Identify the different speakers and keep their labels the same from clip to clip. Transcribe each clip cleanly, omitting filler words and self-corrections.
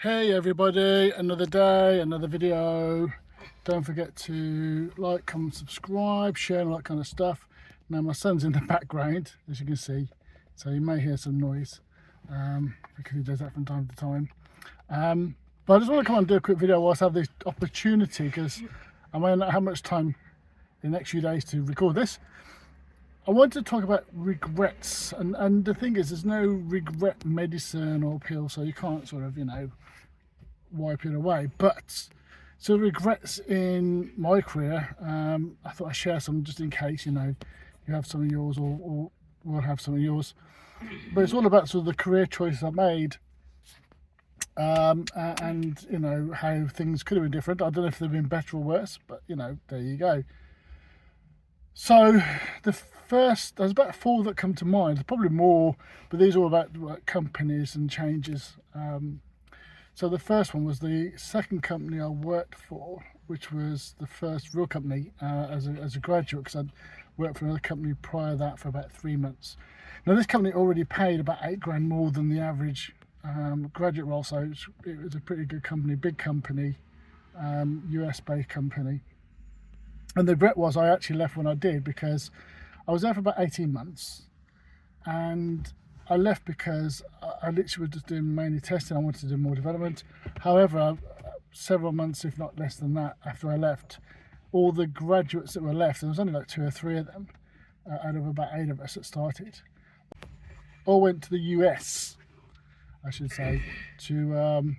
Speaker 1: Hey everybody, another day, another video. Don't forget to like, comment, subscribe, share and all that kind of stuff. Now my son's in the background, as you can see, so you may hear some noise because he does that from time to time. But I just want to come on and do a quick video whilst I have this opportunity, because I may not have much time in the next few days to record this. I want to talk about regrets, and the thing is, there's no regret medicine or pill, so you can't sort of, wipe it away. But so regrets in my career, I thought I'd share some just in case, you have some of yours or will have some of yours. But it's all about sort of the career choices I made, and how things could have been different. I don't know if they've been better or worse, but there you go. So there's about four that come to mind. There's probably more, but these are all about companies and changes. So the first one was the second company I worked for, which was the first real company as a graduate, because I'd worked for another company prior to that for about 3 months. Now this company already paid about £8 more than the average graduate role, so it was a pretty good company, big company, US-based company. And the regret was I actually left when I did, because I was there for about 18 months and I left because I literally was just doing mainly testing. I wanted to do more development. However, several months, if not less than that, after I left, all the graduates that were left, there was only like 2 or 3 of them out of about 8 of us that started, all went to the US, I should say, to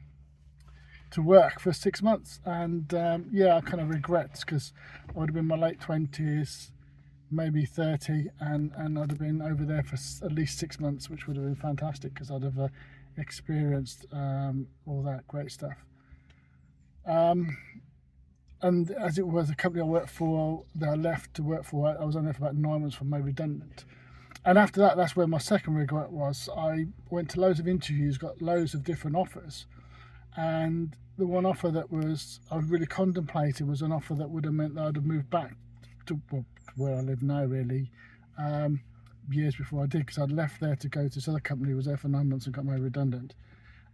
Speaker 1: work for 6 months. And yeah, I kind of regret, because I would have been in my late 20s, maybe 30, and I'd have been over there for at least 6 months, which would have been fantastic, because I'd have experienced all that great stuff. And as it was, the company I worked for, that I left to work for, I was only there for about 9 months, from made redundant. And after that, that's where my second regret was. I went to loads of interviews, got loads of different offers, and the one offer that I really contemplated was an offer that would have meant that I'd have moved back to where I live now, really, years before I did, because I'd left there to go to this other company, was there for 9 months and got made redundant.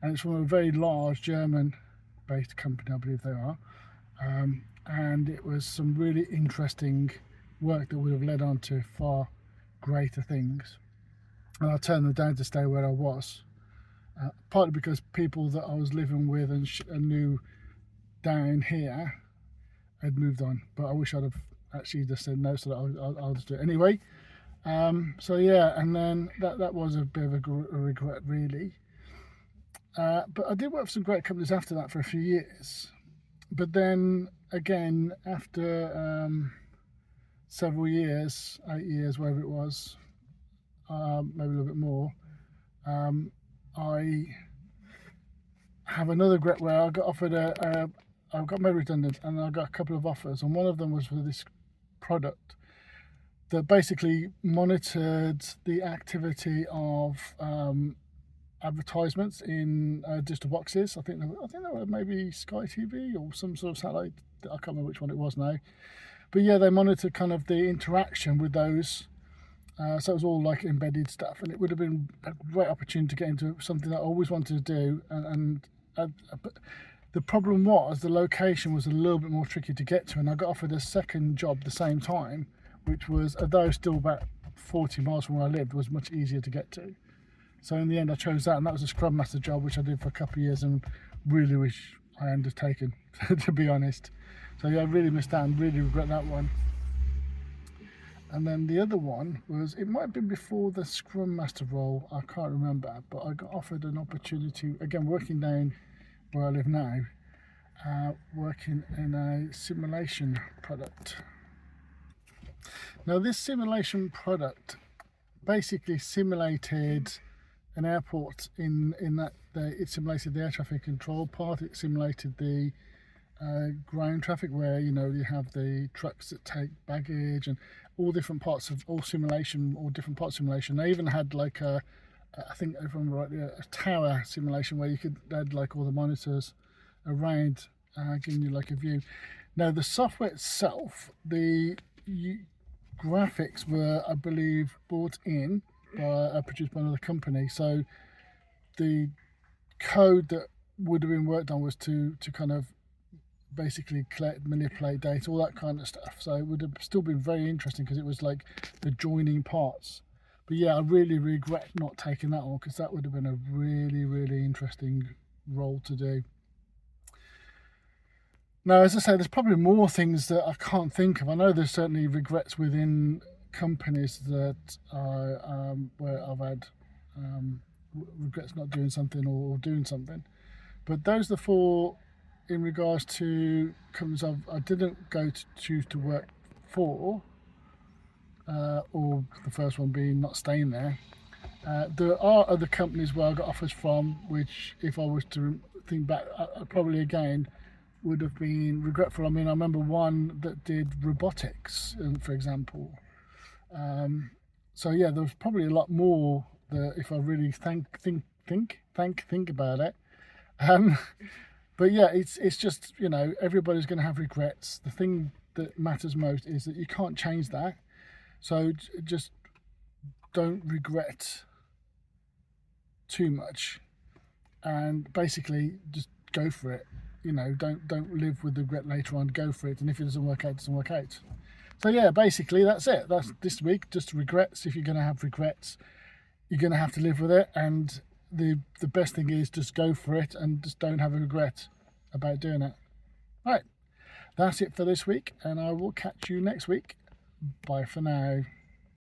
Speaker 1: And it's from a very large German-based company, I believe they are, and it was some really interesting work that would have led on to far greater things. And I turned them down to stay where I was. Partly because people that I was living with and knew down here had moved on, but I wish I'd have actually just said no, so that I'll just do it anyway. So yeah, and then that was a bit of a regret, really. But I did work for some great companies after that for a few years. But then again, after several years, 8 years, whatever it was, maybe a little bit more, I have another regret where I got offered I got made redundant, and I got a couple of offers, and one of them was for this product that basically monitored the activity of advertisements in digital boxes. I think they were maybe Sky TV or some sort of satellite. I can't remember which one it was now, but yeah, they monitored kind of the interaction with those. So it was all like embedded stuff, and it would have been a great opportunity to get into something that I always wanted to do. But the problem was the location was a little bit more tricky to get to, and I got offered a second job at the same time, which was, although still about 40 miles from where I lived, was much easier to get to. So in the end, I chose that, and that was a Scrum Master job, which I did for a couple of years, and really wish I had undertaken, to be honest. So yeah, I really missed out and really regret that one. And then the other one was, it might have been before the Scrum Master role, I can't remember, but I got offered an opportunity, again working down where I live now, working in a simulation product. Now this simulation product basically simulated an airport in that it simulated the air traffic control part, it simulated the ground traffic, where you have the trucks that take baggage, and all different parts of different parts of simulation. They even had like I think if I remember rightly, a tower simulation where you could add like all the monitors around, giving you like a view. Now the software itself, the graphics were, I believe, bought in by produced by another company. So the code that would have been worked on was to kind of basically collect, manipulate data, all that kind of stuff. So it would have still been very interesting because it was like the joining parts. But yeah, I really regret not taking that on, because that would have been a really, really interesting role to do. Now, as I say, there's probably more things that I can't think of. I know there's certainly regrets within companies that where I've had regrets not doing something or doing something. But those are the four in regards to companies I didn't go to choose to work for, or the first one being not staying there. There are other companies where I got offers from, which if I was to think back, probably again would have been regretful. I mean, I remember one that did robotics, for example. So yeah, there was probably a lot more that if I really think about it. But yeah, it's just, you know, everybody's going to have regrets. The thing that matters most is that you can't change that. So just don't regret too much, and basically just go for it. You know, don't live with regret later on. Go for it, and if it doesn't work out, it doesn't work out. So yeah, basically that's it. That's this week. Just regrets. If you're going to have regrets, you're going to have to live with it. And the best thing is just go for it and just don't have a regret about doing it. Right, that's it for this week, and I will catch you next week. Bye for now.